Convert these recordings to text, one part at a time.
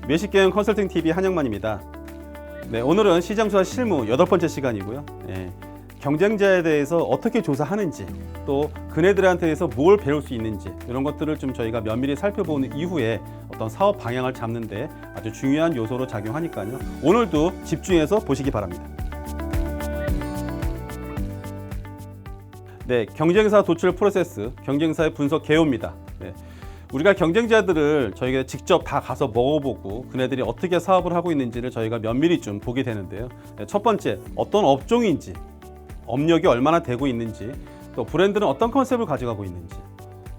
외식경영 컨설팅 TV 한영만입니다. 네, 오늘은 시장조사 실무 8번째 시간이고요. 경쟁자에 대해서 어떻게 조사하는지, 또 그네들한테서 뭘 배울 수 있는지, 이런 것들을 좀 저희가 면밀히 살펴본 이후에 어떤 사업 방향을 잡는데 아주 중요한 요소로 작용하니까요. 오늘도 집중해서 보시기 바랍니다. 네, 경쟁사 도출 프로세스, 경쟁사의 분석 개요입니다. 네, 우리가 경쟁자들을 저희가 직접 다 가서 먹어보고 그네들이 어떻게 사업을 하고 있는지를 저희가 면밀히 좀 보게 되는데요. 네, 첫 번째, 어떤 업종인지, 업력이 얼마나 되고 있는지, 또 브랜드는 어떤 컨셉을 가져가고 있는지,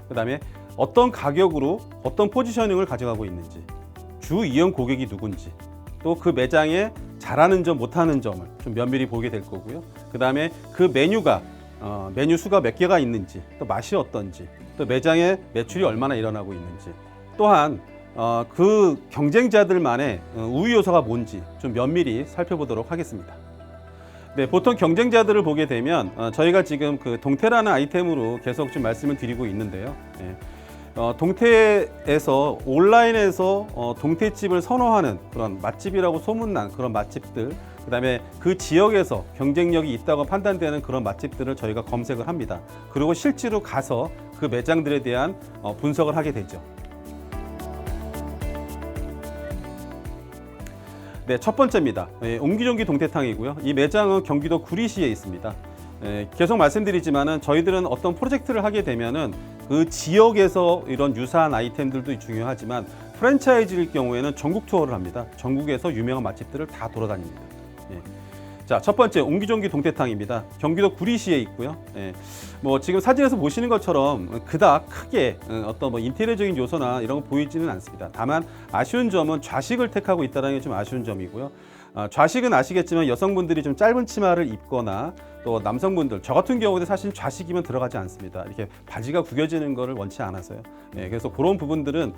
그 다음에 어떤 가격으로 어떤 포지셔닝을 가져가고 있는지, 주 이용 고객이 누군지, 또 그 매장에 잘하는 점, 못하는 점을 좀 면밀히 보게 될 거고요. 그 다음에 그 메뉴가 메뉴 수가 몇 개가 있는지, 또 맛이 어떤지, 또 매장에 매출이 얼마나 일어나고 있는지, 또한 그 경쟁자들만의 우위 요소가 뭔지 좀 면밀히 살펴보도록 하겠습니다. 네, 보통 경쟁자들을 보게 되면 저희가 지금 그 동태라는 아이템으로 계속 좀 말씀을 드리고 있는데요. 동태에서 온라인에서 동태집을 선호하는 그런 맛집이라고 소문난 그런 맛집들, 그 다음에 그 지역에서 경쟁력이 있다고 판단되는 그런 맛집들을 저희가 검색을 합니다. 그리고 실제로 가서 그 매장들에 대한 분석을 하게 되죠. 네, 첫 번째입니다. 옹기종기 동태탕이고요. 이 매장은 경기도 구리시에 있습니다. 계속 말씀드리지만은 저희들은 어떤 프로젝트를 하게 되면은 그 지역에서 이런 유사한 아이템들도 중요하지만 프랜차이즈일 경우에는 전국 투어를 합니다. 전국에서 유명한 맛집들을 다 돌아다닙니다. 자, 첫 번째 옹기종기 동태탕입니다. 경기도 구리시에 있고요. 뭐 지금 사진에서 보시는 것처럼 그닥 크게 어떤 뭐 인테리어적인 요소나 이런 거 보이지는 않습니다. 다만 아쉬운 점은 좌식을 택하고 있다는 게 좀 아쉬운 점이고요. 좌식은 아시겠지만 여성분들이 좀 짧은 치마를 입거나 또 남성분들, 저 같은 경우는 사실 좌식이면 들어가지 않습니다. 이렇게 바지가 구겨지는 거를 원치 않아서요. 그래서 그런 부분들은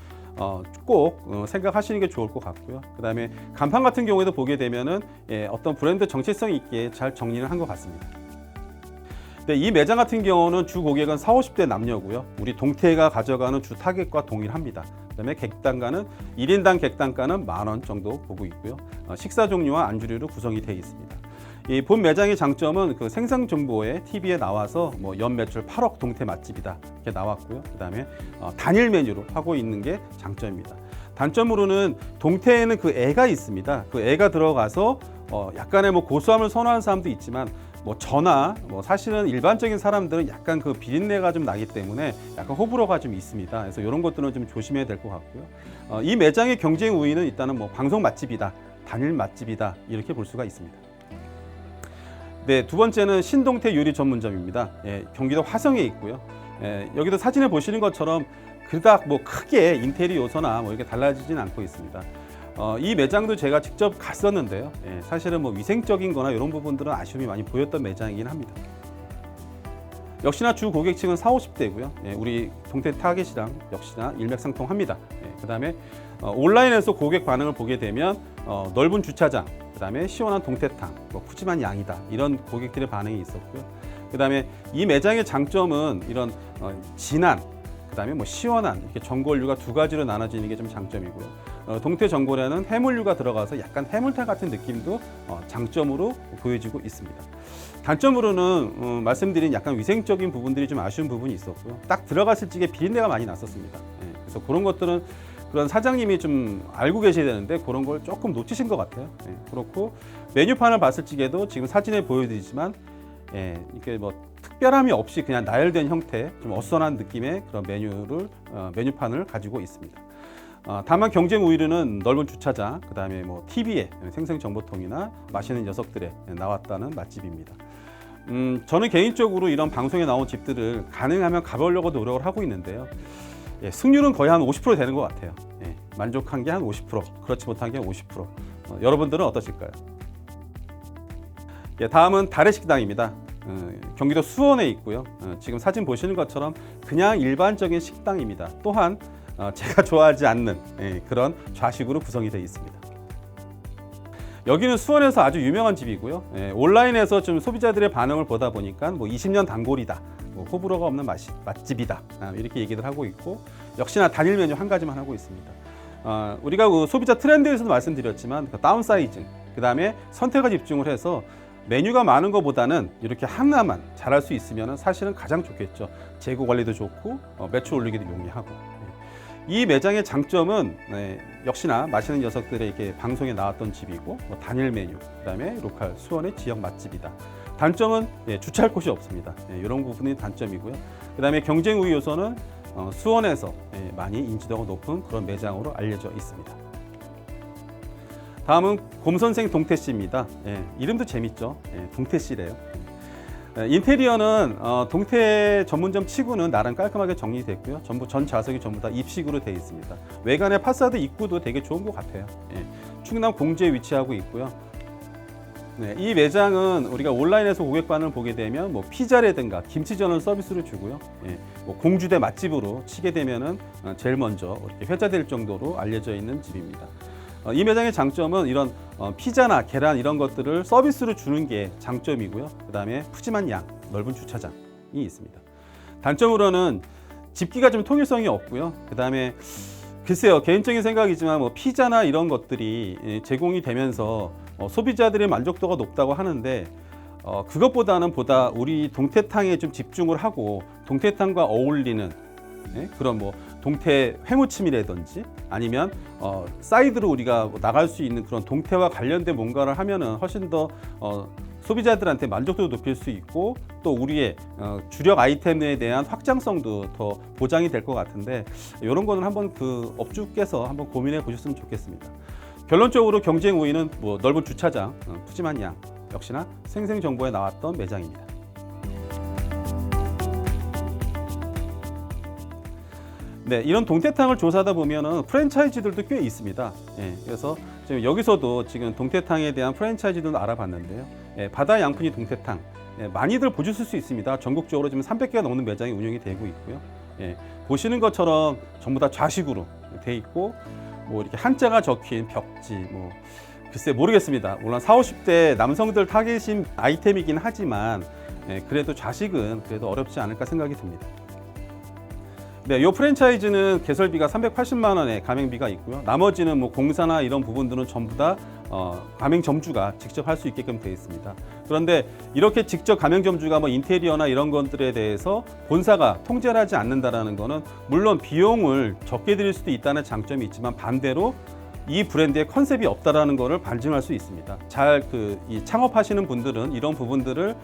꼭 생각하시는 게 좋을 것 같고요. 그 다음에 간판 같은 경우에도 보게 되면은 어떤 브랜드 정체성 있게 잘 정리를 한 것 같습니다. 네, 이 매장 같은 경우는 주 고객은 40, 50대 남녀고요. 우리 동태가 가져가는 주 타겟과 동일합니다. 그다음에 객단가는 1인당 객단가는 10,000원 정도 보고 있고요. 식사 종류와 안주류로 구성이 되어 있습니다. 이 본 매장의 장점은 그 생산 정보에 TV에 나와서 뭐 연 매출 8억 동태 맛집이다 이렇게 나왔고요. 그다음에 단일 메뉴로 하고 있는 게 장점입니다. 단점으로는 동태에는 그 애가 있습니다. 그 애가 들어가서 약간의 뭐 고소함을 선호하는 사람도 있지만 뭐 저나 뭐 사실은 일반적인 사람들은 약간 그 비린내가 좀 나기 때문에 약간 호불호가 좀 있습니다. 그래서 이런 것들은 좀 조심해야 될 것 같고요. 이 매장의 경쟁 우위는 일단은 뭐 방송 맛집이다, 단일 맛집이다 이렇게 볼 수가 있습니다. 네, 두 번째는 신동태 요리 전문점입니다. 경기도 화성에 있고요. 여기도 사진에 보시는 것처럼 그닥 뭐 크게 인테리어 요소나 뭐 이렇게 달라지진 않고 있습니다. 이 매장도 제가 직접 갔었는데요. 사실은 뭐 위생적인 거나 이런 부분들은 아쉬움이 많이 보였던 매장이긴 합니다. 역시나 주 고객층은 40, 50대고요. 우리 동태 타겟이랑 역시나 일맥상통합니다. 그 다음에 온라인에서 고객 반응을 보게 되면 넓은 주차장, 그 다음에 시원한 동태탕, 뭐 푸짐한 양이다 이런 고객들의 반응이 있었고요. 그 다음에 이 매장의 장점은 이런 진한, 그 다음에 뭐 시원한 이렇게 전골류가 두 가지로 나눠지는 게 좀 장점이고요. 동태 전골에는 해물류가 들어가서 약간 해물탕 같은 느낌도 장점으로 보여지고 있습니다. 단점으로는 말씀드린 약간 위생적인 부분들이 좀 아쉬운 부분이 있었고요. 딱 들어갔을 적에 비린내가 많이 났었습니다. 그래서 그런 것들은 그런 사장님이 좀 알고 계셔야 되는데 그런 걸 조금 놓치신 것 같아요. 그렇고 메뉴판을 봤을 적에도 지금 사진에 보여드리지만 이렇게 뭐 특별함이 없이 그냥 나열된 형태, 좀 어수선한 느낌의 그런 메뉴판을 가지고 있습니다. 다만 경쟁 우위로는 넓은 주차장, 그 다음에 뭐 TV에 생생정보통이나 맛있는 녀석들에 나왔다는 맛집입니다. 저는 개인적으로 이런 방송에 나온 집들을 가능하면 가보려고 노력을 하고 있는데요. 승률은 거의 한 50% 되는 것 같아요. 만족한 게 한 50%, 그렇지 못한 게 50%. 여러분들은 어떠실까요? 다음은 달의 식당입니다. 경기도 수원에 있고요. 지금 사진 보시는 것처럼 그냥 일반적인 식당입니다. 또한 제가 좋아하지 않는 그런 좌식으로 구성이 되어 있습니다. 여기는 수원에서 아주 유명한 집이고요. 온라인에서 좀 소비자들의 반응을 보다 보니까 뭐 20년 단골이다, 뭐 호불호가 없는 맛집이다 이렇게 얘기를 하고 있고, 역시나 단일 메뉴 한 가지만 하고 있습니다. 우리가 그 소비자 트렌드에서도 말씀드렸지만 그 다운사이징, 그 다음에 선택에 집중을 해서 메뉴가 많은 것보다는 이렇게 하나만 잘할 수 있으면 사실은 가장 좋겠죠. 재고 관리도 좋고 매출 올리기도 용이하고. 이 매장의 장점은 역시나 맛있는 녀석들에게 방송에 나왔던 집이고 단일 메뉴, 그 다음에 로컬 수원의 지역 맛집이다. 단점은 주차할 곳이 없습니다. 이런 부분이 단점이고요. 그 다음에 경쟁 우위 요소는 수원에서 많이 인지도가 높은 그런 매장으로 알려져 있습니다. 다음은 곰선생 동태씨입니다. 이름도 재밌죠. 동태씨래요. 인테리어는 동태 전문점 치고는 나름 깔끔하게 정리됐고요. 전부 전 좌석이 전부 다 입식으로 되어 있습니다. 외관의 파사드 입구도 되게 좋은 것 같아요. 충남 공주에 위치하고 있고요. 이 매장은 우리가 온라인에서 고객반을 보게 되면 뭐 피자라든가 김치전을 서비스로 주고요. 뭐 공주대 맛집으로 치게 되면은 제일 먼저 이렇게 회자될 정도로 알려져 있는 집입니다. 이 매장의 장점은 이런 피자나 계란 이런 것들을 서비스로 주는 게 장점이고요. 그 다음에 푸짐한 양, 넓은 주차장이 있습니다. 단점으로는 집기가 좀 통일성이 없고요. 그 다음에 글쎄요, 개인적인 생각이지만 뭐 피자나 이런 것들이 제공이 되면서 소비자들의 만족도가 높다고 하는데 그것보다는 보다 우리 동태탕에 좀 집중을 하고 동태탕과 어울리는 그런 뭐 동태 회무침이라든지 아니면 사이드로 우리가 나갈 수 있는 그런 동태와 관련된 뭔가를 하면은 훨씬 더 소비자들한테 만족도도 높일 수 있고 또 우리의 주력 아이템에 대한 확장성도 더 보장이 될 것 같은데 이런 거는 한번 그 업주께서 한번 고민해 보셨으면 좋겠습니다. 결론적으로 경쟁 우위는 뭐 넓은 주차장, 푸짐한 양, 역시나 생생정보에 나왔던 매장입니다. 네, 이런 동태탕을 조사하다 보면은 프랜차이즈들도 꽤 있습니다. 그래서 지금 여기서도 지금 동태탕에 대한 프랜차이즈들도 알아봤는데요. 바다 양푼이 동태탕 많이들 보실 수 있습니다. 전국적으로 지금 300개가 넘는 매장이 운영이 되고 있고요. 보시는 것처럼 전부 다 좌식으로 돼 있고 뭐 이렇게 한자가 적힌 벽지 뭐 글쎄 모르겠습니다. 물론 40, 50대 남성들 타겟인 아이템이긴 하지만 그래도 좌식은 그래도 어렵지 않을까 생각이 듭니다. 네, 이 프랜차이즈는 개설비가 380만 원의 가맹비가 있고요. 나머지는 뭐 공사나 이런 부분들은 전부 다 가맹점주가 직접 할 수 있게끔 되어 있습니다. 그런데 이렇게 직접 가맹점주가 뭐 인테리어나 이런 것들에 대해서 본사가 통제를 하지 않는다라는 거는 물론 비용을 적게 들일 수도 있다는 장점이 있지만 반대로 이 브랜드의 컨셉이 없다라는 것을 반증할 수 있습니다. 잘 이 창업하시는 분들은 이런 부분들을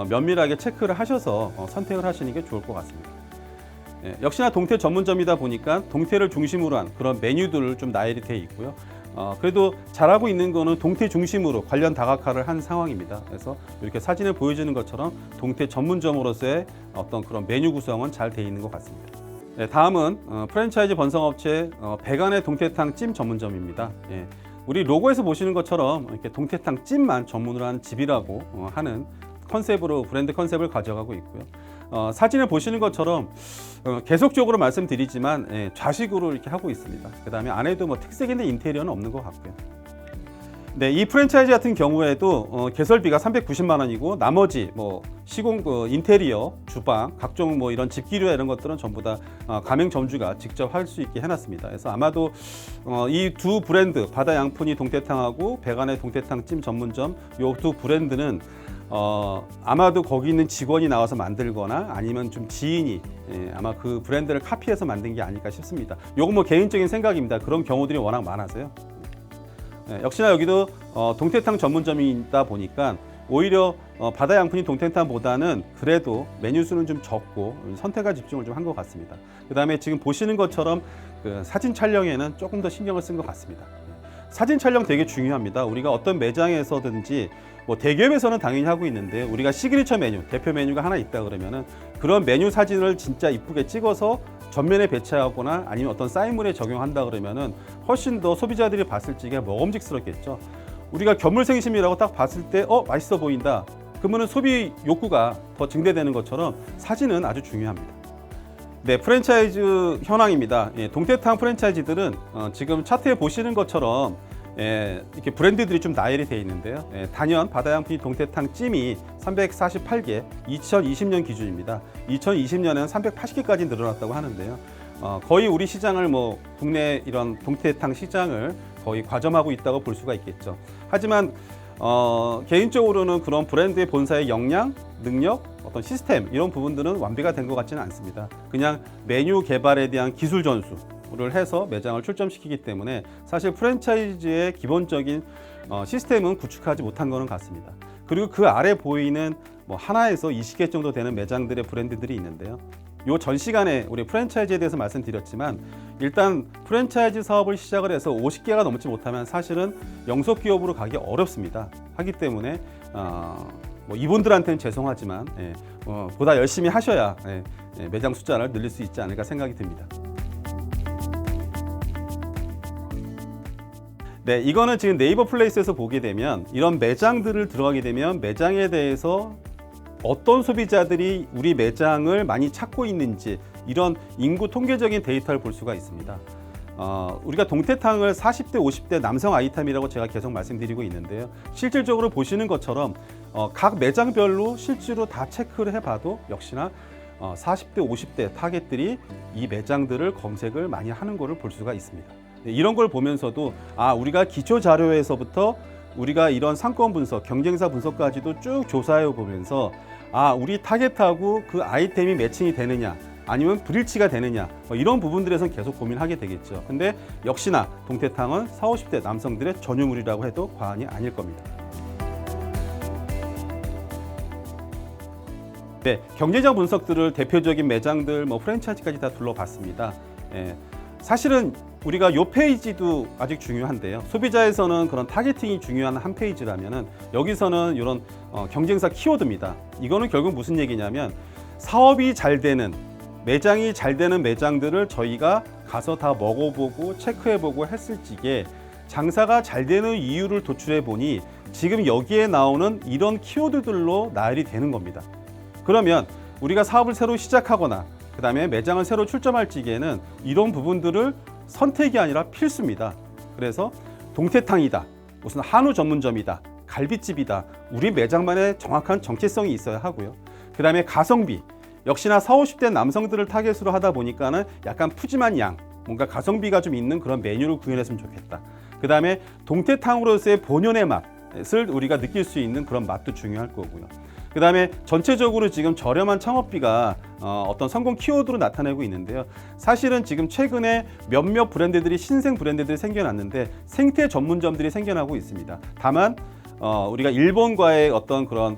면밀하게 체크를 하셔서 선택을 하시는 게 좋을 것 같습니다. 역시나 동태 전문점이다 보니까 동태를 중심으로 한 그런 메뉴들을 좀 나열이 되어 있고요. 그래도 잘하고 있는 거는 동태 중심으로 관련 다각화를 한 상황입니다. 그래서 이렇게 사진을 보여주는 것처럼 동태 전문점으로서의 어떤 그런 메뉴 구성은 잘 되어 있는 것 같습니다. 다음은 프랜차이즈 번성업체 백안의 동태탕 찜 전문점입니다. 우리 로고에서 보시는 것처럼 이렇게 동태탕 찜만 전문으로 한 집이라고 하는 컨셉으로 브랜드 컨셉을 가져가고 있고요. 사진을 보시는 것처럼 계속적으로 말씀드리지만 좌식으로 이렇게 하고 있습니다. 그 다음에 안에도 뭐 특색 있는 인테리어는 없는 것 같고요. 네, 이 프랜차이즈 같은 경우에도 개설비가 390만 원이고 나머지 뭐 시공 인테리어, 주방, 각종 뭐 이런 집기류 이런 것들은 전부 다 가맹점주가 직접 할 수 있게 해놨습니다. 그래서 아마도 이 두 브랜드 바다 양푼이 동태탕하고 백안의 동태탕 찜 전문점 이 두 브랜드는 아마도 거기 있는 직원이 나와서 만들거나 아니면 좀 지인이 아마 그 브랜드를 카피해서 만든 게 아닐까 싶습니다. 요건 뭐 개인적인 생각입니다. 그런 경우들이 워낙 많아서요. 역시나 여기도 동태탕 전문점이다 보니까 오히려 바다 양푼이 동태탕보다는 그래도 메뉴 수는 좀 적고 선택과 집중을 좀 한 것 같습니다. 그 다음에 지금 보시는 것처럼 그 사진 촬영에는 조금 더 신경을 쓴 것 같습니다. 사진 촬영 되게 중요합니다. 우리가 어떤 매장에서든지 뭐 대기업에서는 당연히 하고 있는데 우리가 시그니처 메뉴, 대표 메뉴가 하나 있다 그러면은 그런 메뉴 사진을 진짜 이쁘게 찍어서 전면에 배치하거나 아니면 어떤 사인물에 적용한다 그러면은 훨씬 더 소비자들이 봤을 적에 먹음직스럽겠죠. 우리가 견물생심이라고 딱 봤을 때 맛있어 보인다. 그러면은 소비 욕구가 더 증대되는 것처럼 사진은 아주 중요합니다. 네, 프랜차이즈 현황입니다. 동태탕 프랜차이즈들은 지금 차트에 보시는 것처럼 이렇게 브랜드들이 좀 나열이 되어 있는데요. 단연 바다양푼이 동태탕 찜이 348개, 2020년 기준입니다. 2020년에는 380개까지 늘어났다고 하는데요. 거의 우리 시장을 뭐 국내 이런 동태탕 시장을 거의 과점하고 있다고 볼 수가 있겠죠. 하지만 개인적으로는 그런 브랜드의 본사의 역량, 능력, 어떤 시스템 이런 부분들은 완비가 된 것 같지는 않습니다. 그냥 메뉴 개발에 대한 기술 전수를 해서 매장을 출점시키기 때문에 사실 프랜차이즈의 기본적인 시스템은 구축하지 못한 것은 같습니다. 그리고 그 아래 보이는 뭐 하나에서 20개 정도 되는 매장들의 브랜드들이 있는데요. 요 전 시간에 우리 프랜차이즈에 대해서 말씀드렸지만 일단 프랜차이즈 사업을 시작을 해서 50개가 넘지 못하면 사실은 영속 기업으로 가기 어렵습니다. 하기 때문에 뭐 이분들한테는 죄송하지만 보다 열심히 하셔야 매장 숫자를 늘릴 수 있지 않을까 생각이 듭니다. 네, 이거는 지금 네이버 플레이스에서 보게 되면 이런 매장들을 들어가게 되면 매장에 대해서 어떤 소비자들이 우리 매장을 많이 찾고 있는지 이런 인구 통계적인 데이터를 볼 수가 있습니다. 우리가 동태탕을 40대, 50대 남성 아이템이라고 제가 계속 말씀드리고 있는데요. 실질적으로 보시는 것처럼 각 매장별로 실제로 다 체크를 해봐도 역시나 40대, 50대 타겟들이 이 매장들을 검색을 많이 하는 것을 볼 수가 있습니다. 이런 걸 보면서도 우리가 기초 자료에서부터 우리가 이런 상권 분석, 경쟁사 분석까지도 쭉 조사해 보면서 우리 타겟하고 그 아이템이 매칭이 되느냐 아니면 불일치가 되느냐 이런 부분들에선 계속 고민하게 되겠죠. 근데 역시나 동태탕은 40, 50대 남성들의 전유물이라고 해도 과언이 아닐 겁니다. 네, 경쟁자 분석들을 대표적인 매장들, 프랜차이즈까지 다 둘러봤습니다. 사실은 우리가 요 페이지도 아직 중요한데요. 소비자에서는 그런 타겟팅이 중요한 한 페이지라면은 여기서는 이런 경쟁사 키워드입니다. 이거는 결국 무슨 얘기냐면 사업이 잘 되는 매장이 잘 되는 매장들을 저희가 가서 다 먹어보고 체크해보고 했을 적에 장사가 잘 되는 이유를 도출해 보니 지금 여기에 나오는 이런 키워드들로 나열이 되는 겁니다. 그러면 우리가 사업을 새로 시작하거나 그 다음에 매장을 새로 출점할 적에는 이런 부분들을 선택이 아니라 필수입니다. 그래서 동태탕이다, 무슨 한우 전문점이다, 갈비집이다, 우리 매장만의 정확한 정체성이 있어야 하고요. 그 다음에 가성비, 역시나 40, 50대 남성들을 타겟으로 하다 보니까는 약간 푸짐한 양, 뭔가 가성비가 좀 있는 그런 메뉴를 구현했으면 좋겠다. 그 다음에 동태탕으로서의 본연의 맛을 우리가 느낄 수 있는 그런 맛도 중요할 거고요. 그 다음에 전체적으로 지금 저렴한 창업비가 어떤 성공 키워드로 나타내고 있는데요. 사실은 지금 최근에 몇몇 브랜드들이 신생 브랜드들이 생겨났는데 생태 전문점들이 생겨나고 있습니다. 다만 우리가 일본과의 어떤 그런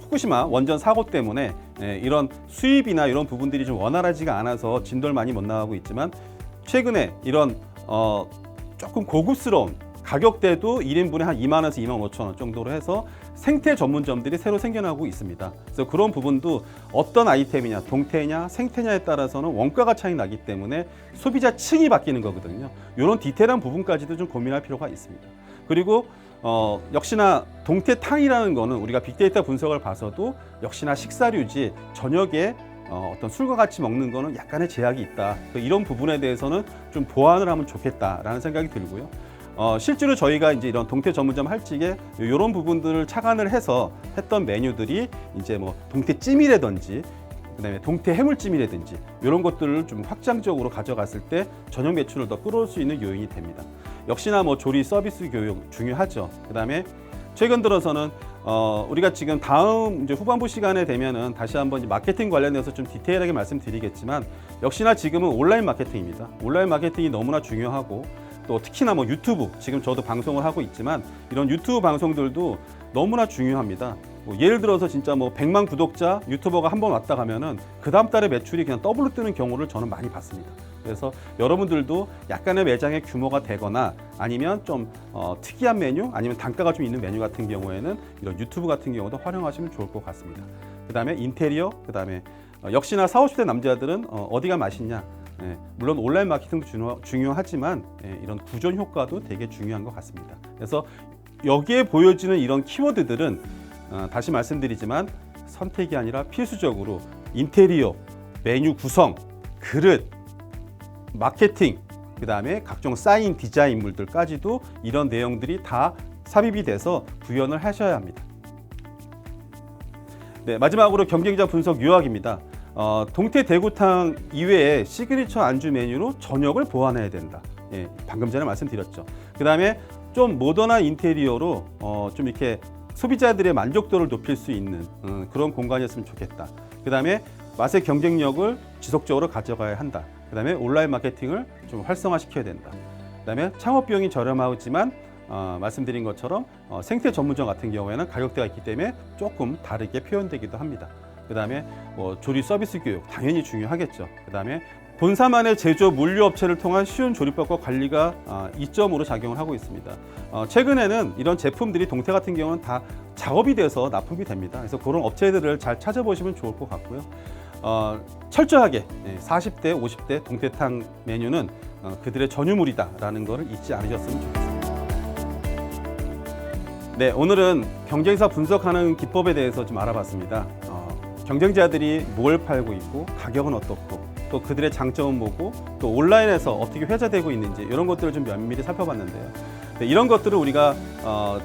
후쿠시마 원전 사고 때문에 이런 수입이나 이런 부분들이 좀 원활하지가 않아서 진도를 많이 못 나가고 있지만 최근에 이런 조금 고급스러운 가격대도 1인분에 한 2만 원에서 2만 5천 원 정도로 해서 생태 전문점들이 새로 생겨나고 있습니다. 그래서 그런 부분도 어떤 아이템이냐, 동태냐, 생태냐에 따라서는 원가가 차이 나기 때문에 소비자 층이 바뀌는 거거든요. 이런 디테일한 부분까지도 좀 고민할 필요가 있습니다. 그리고 역시나 동태탕이라는 거는 우리가 빅데이터 분석을 봐서도 역시나 식사류지 저녁에 어떤 술과 같이 먹는 거는 약간의 제약이 있다. 이런 부분에 대해서는 좀 보완을 하면 좋겠다라는 생각이 들고요. 실제로 저희가 이제 이런 동태 전문점 할 적에 이런 부분들을 착안을 해서 했던 메뉴들이 이제 뭐 동태찜이라든지 그다음에 동태 해물찜이라든지 이런 것들을 좀 확장적으로 가져갔을 때 저녁 매출을 더 끌어올 수 있는 요인이 됩니다. 역시나 뭐 조리 서비스 교육 중요하죠. 그다음에 최근 들어서는 우리가 지금 다음 이제 후반부 시간에 되면은 다시 한번 이제 마케팅 관련해서 좀 디테일하게 말씀드리겠지만 역시나 지금은 온라인 마케팅입니다. 온라인 마케팅이 너무나 중요하고 또 특히나 뭐 유튜브, 지금 저도 방송을 하고 있지만 이런 유튜브 방송들도 너무나 중요합니다. 뭐 예를 들어서 진짜 뭐 100만 구독자 유튜버가 한번 왔다 가면은 그 다음 달에 매출이 그냥 더블로 뜨는 경우를 저는 많이 봤습니다. 그래서 여러분들도 약간의 매장의 규모가 되거나 아니면 좀 특이한 메뉴 아니면 단가가 좀 있는 메뉴 같은 경우에는 이런 유튜브 같은 경우도 활용하시면 좋을 것 같습니다. 그 다음에 인테리어, 그 다음에 역시나 40, 50대 남자들은 어디가 맛있냐. 물론 온라인 마케팅도 중요하지만 이런 구전 효과도 되게 중요한 것 같습니다. 그래서 여기에 보여지는 이런 키워드들은 다시 말씀드리지만 선택이 아니라 필수적으로 인테리어, 메뉴 구성, 그릇, 마케팅, 그 다음에 각종 사인 디자인물들까지도 이런 내용들이 다 삽입이 돼서 구현을 하셔야 합니다. 네, 마지막으로 경쟁자 분석 요약입니다. 동태 대구탕 이외에 시그니처 안주 메뉴로 저녁을 보완해야 된다. 예, 방금 전에 말씀드렸죠. 그 다음에 좀 모던한 인테리어로 좀 이렇게 소비자들의 만족도를 높일 수 있는 그런 공간이었으면 좋겠다. 그 다음에 맛의 경쟁력을 지속적으로 가져가야 한다. 그 다음에 온라인 마케팅을 좀 활성화시켜야 된다. 그 다음에 창업 비용이 저렴하지만 말씀드린 것처럼 생태 전문점 같은 경우에는 가격대가 있기 때문에 조금 다르게 표현되기도 합니다. 그 다음에 조리 서비스 교육 당연히 중요하겠죠. 그 다음에 본사만의 제조업 물류업체를 통한 쉬운 조리법과 관리가 이점으로 작용을 하고 있습니다. 최근에는 이런 제품들이 동태 같은 경우는 다 작업이 돼서 납품이 됩니다. 그래서 그런 업체들을 잘 찾아보시면 좋을 것 같고요. 철저하게 40대, 50대 동태탕 메뉴는 그들의 전유물이다라는 것을 잊지 않으셨으면 좋겠습니다. 네, 오늘은 경쟁사 분석하는 기법에 대해서 좀 알아봤습니다. 경쟁자들이 뭘 팔고 있고 가격은 어떻고 또 그들의 장점은 뭐고 또 온라인에서 어떻게 회자되고 있는지 이런 것들을 좀 면밀히 살펴봤는데요. 네, 이런 것들을 우리가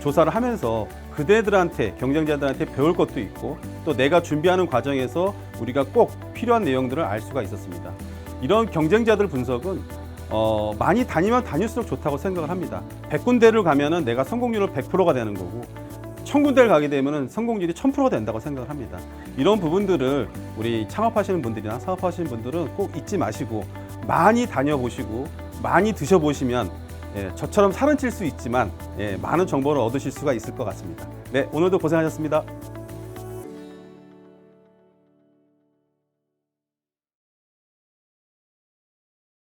조사를 하면서 그대들한테 경쟁자들한테 배울 것도 있고 또 내가 준비하는 과정에서 우리가 꼭 필요한 내용들을 알 수가 있었습니다. 이런 경쟁자들 분석은 많이 다니면 다닐수록 좋다고 생각을 합니다. 100군데를 가면은 내가 성공률은 100%가 되는 거고 1000군데를 가게 되면 성공률이 1000%가 된다고 생각을 합니다. 이런 부분들을 우리 창업하시는 분들이나 사업하시는 분들은 꼭 잊지 마시고 많이 다녀보시고 많이 드셔보시면 저처럼 살은 찔 수 있지만 많은 정보를 얻으실 수가 있을 것 같습니다. 네, 오늘도 고생하셨습니다.